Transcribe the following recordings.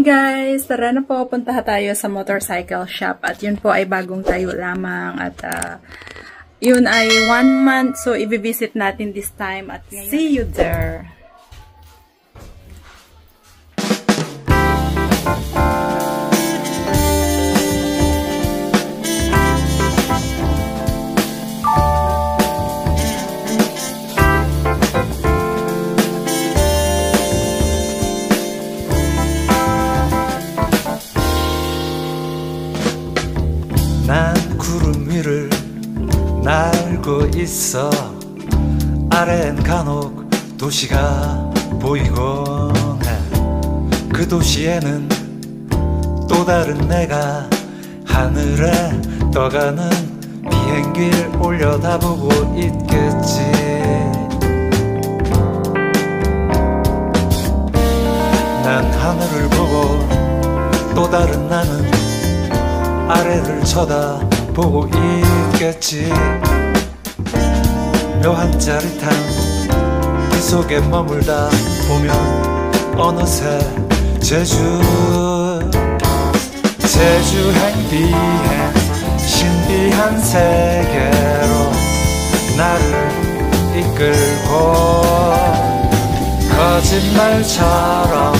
guys! Tara na po, punta tayo sa motorcycle shop at yun po ay bagong tayo lamang at yun ay 1 month, so i-visit natin this time at see you there! 난 구름 위를 날고 있어. 아래엔 간혹 도시가 보이곤 해. 그 도시에는 또 다른 내가 하늘에 떠가는 비행기를 올려다보고 있겠지. 난 하늘을 보고 또 다른 나는 아래를 쳐다보고 있겠지. 묘한 짜릿한 그 속에 머물다 보면 어느새 제주행 비행 신비한 세계로 나를 이끌고 거짓말처럼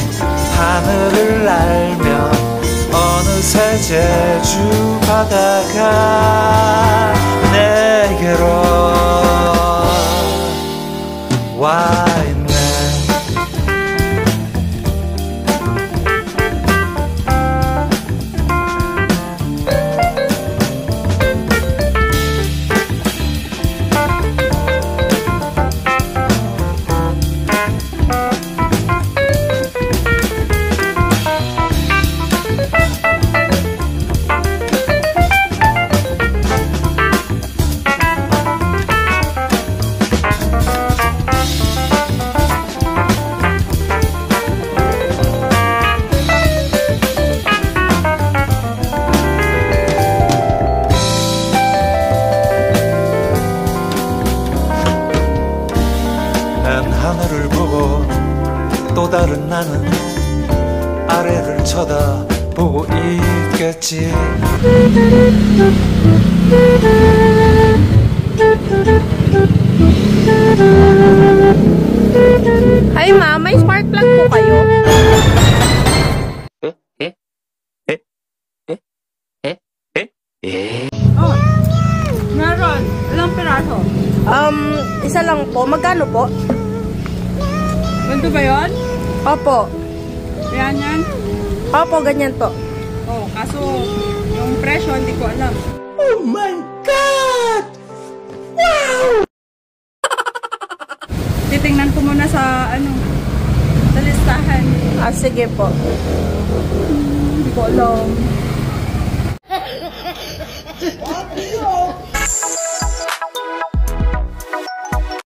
하늘을 날며 어느새 제주 바다가 내게로 와 있네. 하늘을 보고 또 다른 나는 아래를 쳐다보고 있겠지. Ay ma, may spark plug po kayo? Oh, meron. Ilang piraso? Isa lang po. Magkano po? Ganito ba yun? Opo. Yan yan? Opo, ganyan po. Oh, kaso yung presyo hindi ko alam. Oh my God! Wow! Titingnan ko muna sa sa listahan. Sige po. Hindi ko alam.